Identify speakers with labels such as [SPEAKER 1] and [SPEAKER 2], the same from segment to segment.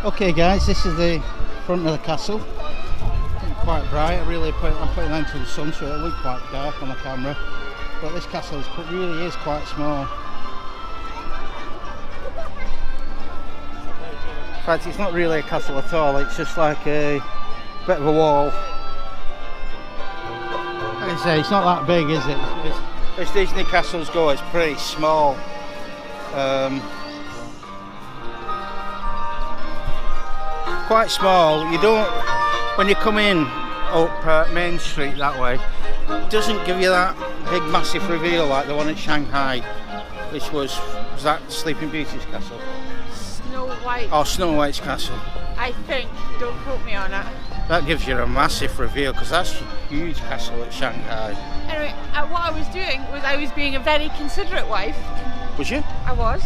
[SPEAKER 1] Okay guys, this is the front of the castle. Quite bright. I'm putting that into the sun so it'll look quite dark on the camera. But this castle really is quite small. In fact, it's not really a castle at all, it's just like a bit of a wall. Like I say, it's not that big, is it? As Disney castles go, it's pretty small. Quite small. You don't, when you come in up Main Street that way, it doesn't give you that big massive reveal like the one at Shanghai, which was that Sleeping Beauty's castle?
[SPEAKER 2] Snow White.
[SPEAKER 1] Oh, Snow White's castle.
[SPEAKER 2] I think, don't quote me on it.
[SPEAKER 1] That gives you a massive reveal because that's a huge castle at Shanghai.
[SPEAKER 2] Anyway, what I was doing was I was being a very considerate wife.
[SPEAKER 1] Was you?
[SPEAKER 2] I was.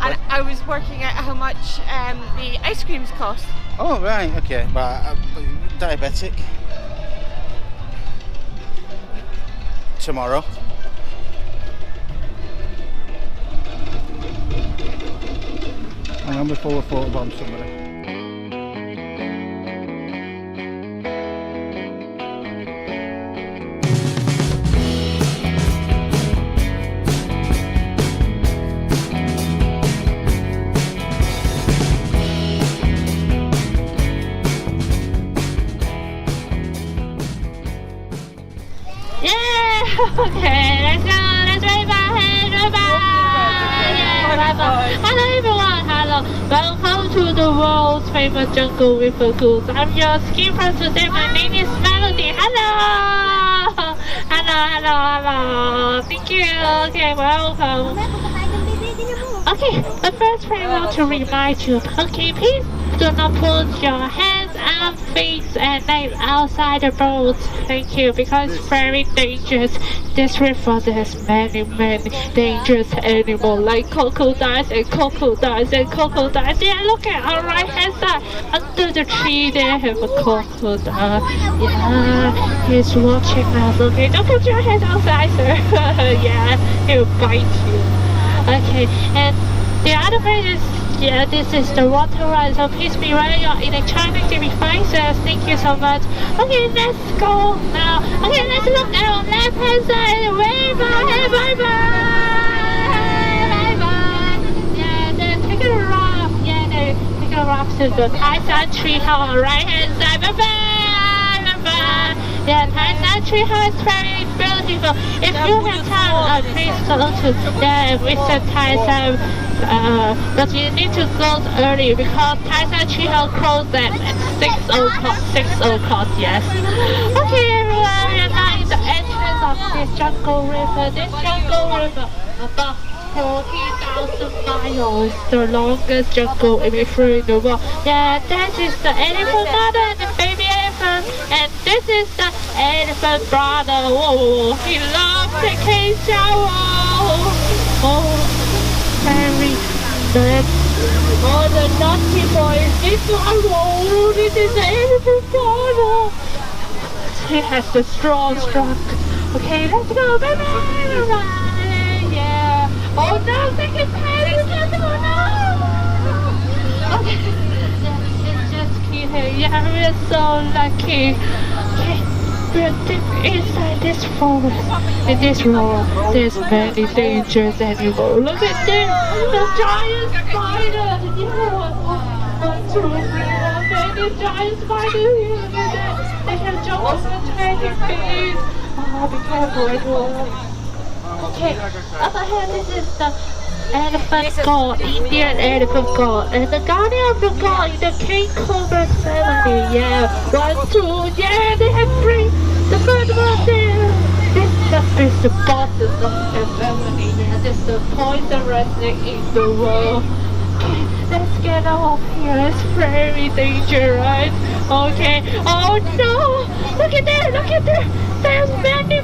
[SPEAKER 2] And I was working out how much the ice creams cost.
[SPEAKER 1] Oh right, okay, but diabetic. Tomorrow. Hang on before we photobomb somebody.
[SPEAKER 3] Okay, let's go. Let's wave our hand. Bye bye. Yeah, bye bye. Hello everyone. Hello. Welcome to the world's famous jungle with a goose. I'm your skipper today. My name is Melody. Hello. Hello. Thank you. Okay, welcome. Okay, but first I want to remind you. Okay, please do not put your hands and face and legs outside the boat. Thank you, because it's very dangerous. This river there's many dangerous animals like crocodiles and crocodiles and crocodiles. Yeah, look at our right hand side. Under the tree they have a crocodile. Yeah, he's watching us. Okay, don't put your hands outside, sir. Yeah, he'll bite you. Okay, and the other place is, yeah, this is the water ride, so please beware your electronic devices. Thank you so much. Okay, let's go now. Okay, let's look at our left hand side. Wave bye bye. Yeah, then take a rock. Yeah, then take a rock to the Tyson tree house on right hand side. Bye bye. Yeah, Tyson tree house is very beautiful. If you have time, please go to visit Tyson. But you need to go early because Tyson tree house closed at 6 o'clock. 6 o'clock, yes. Okay, everyone, we are now in the entrance of this jungle river. This jungle river, about 40,000 miles, the longest jungle river in the world. Yeah, that is the elephant mother and the baby elephant, and this is the elephant brother. Whoa, he loves taking shower. Oh, very bad. Oh, the naughty boy. This one, oh, this is the elephant brother. He has the strong. Okay, let's go. Bye bye. Yeah. Oh no, second time. Let's go now. Okay. It's just cute. Yeah, we're so lucky. Okay. We're deep inside this forest. In this road, there's many dangerous animals. Look at this, the giant spider. Yeah, 1, 2, 3, 4, many giant spiders here. Look at that. They can jump over 20 feet. Oh, be careful, everyone. Okay, up ahead, this is the elephant god, Indian elephant god, and the guardian of the god in the king cobra family. Yeah, 1, 2, yeah, they have 3. The third one there. This must be the bosses of their family. Yeah, this is the poisonous snake in the world. Okay, let's get off here. It's very dangerous. Okay. Oh no! Look at there! There's many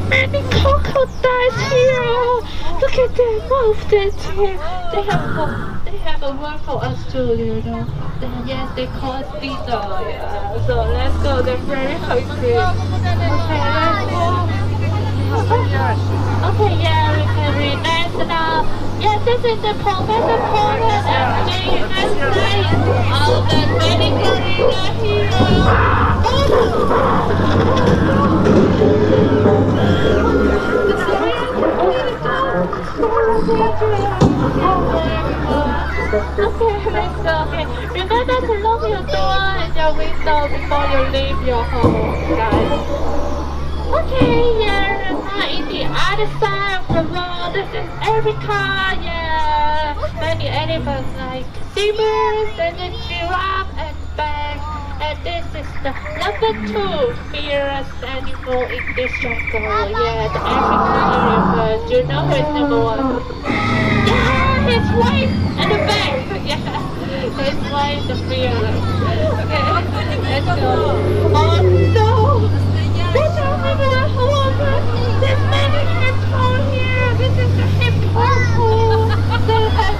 [SPEAKER 3] crocodiles here. Look at them, movement here. They have a word for us too, you know. Yes, they call us dinner. Yeah. So let's go. They're very hungry. Okay, let's go. Okay, yeah, we can relax now. Yes, this is the Professor Porter and Jay and all the Okay, let's go. Okay, remember to lock your door and your window before you leave your home, guys. Okay, yeah, in the other side of the road, this is every car, yeah. Many animals like zebras and the giraffe and bears. And this is the number 2 fiercest animal in this jungle. Yeah, the African elephant. You know who is number 1? Yeah, his wife and the back. Yeah, his wife, the fearless. Okay, let's go. Oh no! There's everyone. There's many hippo here. This is the hippo. They have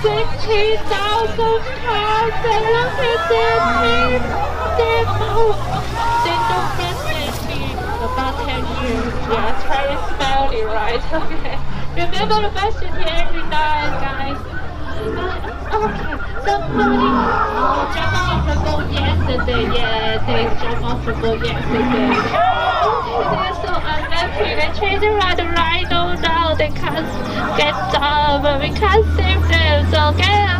[SPEAKER 3] 60,000 pounds. And look at their teeth. They don't brush their teeth about 10 years. Yeah, it's very smelly, right? Okay. Remember to brush your teeth every night, guys. Okay, somebody jumped off the boat yesterday. Yeah, they jumped off the boat yesterday. They're so unlucky. They chased around the rhino now. They can't get down, but we can't save them. So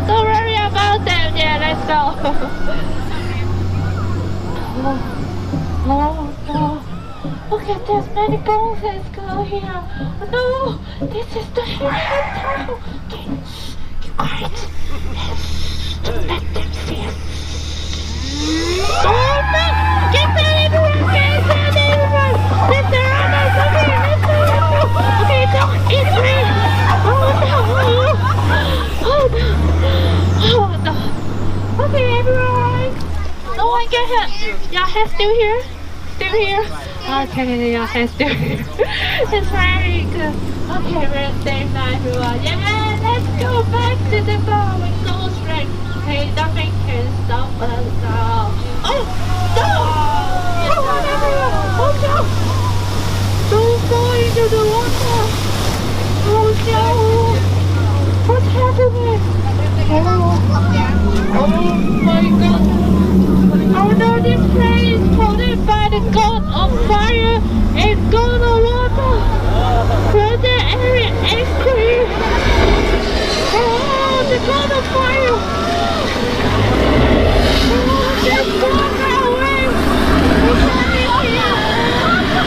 [SPEAKER 3] don't worry about them. Yeah, let's go. Oh no. Okay, there's many bones. Let's go here. No, this is the head. Okay, keep quiet. Don't let them see us. Oh no! Get them everyone! Get them everyone! Let's surround us! Okay, let's go! Okay, don't eat me! Oh no! Oh no! Oh no! Okay, everyone! No one get hurt! Your head still here? Still here? Okay, your head still here. It's very good. Okay, we're safe now, everyone. Yeah, let's go back to the bar with no strength. Okay, nothing can stop us now. Oh, no! Come on, everyone! Oh no! Don't fall into the water! Oh no! What's happening? Oh my god! Oh no, this place is polluted by the god of fire and god of water! Where's the area angry? Oh, the god of fire! Oh, let's go away! We're coming here! Oh no!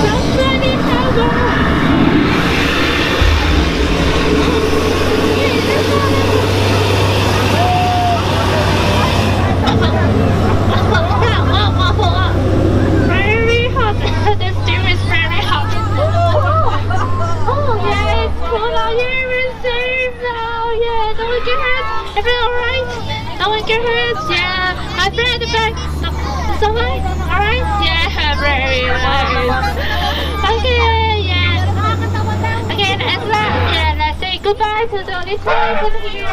[SPEAKER 3] Somebody help us! Very hot. The steam is very hot. Oh yeah, it's cool out here. We're safe now. Yeah, no one get hurt. Everyone alright? No one get hurt? Yeah. My friend at the back. It's alright? Alright? Yeah, very nice. Okay, yeah. Okay, let's say goodbye to the little people here.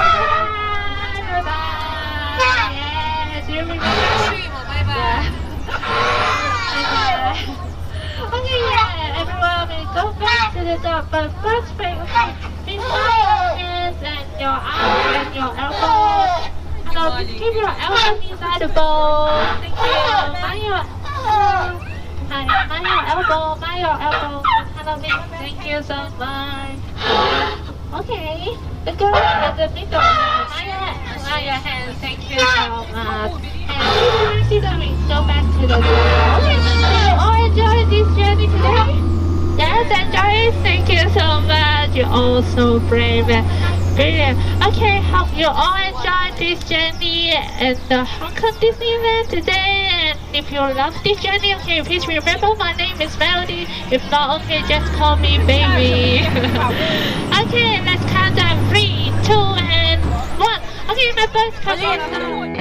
[SPEAKER 3] Bye. Yeah, see you later. Okay, yeah, everyone will go back to the door, but first, please wash your hands and your arms and your elbows. So just keep your elbows inside the bowl. Thank you. Mind your elbow. Thank you so much. Okay, the girl at the middle. Mind your hands. Thank you so much. And see the rings. Go back to the door. Okay, you all enjoy this journey today? Yes, enjoy it. Thank you so much. You're all so brave and brilliant. Okay, hope you all enjoyed this journey at the Honk Kong Disneyland today. And if you love this journey, okay, please remember my name is Melody. If not, okay, just call me baby. Okay, let's count down 3, 2, and 1. Okay, my bus coming.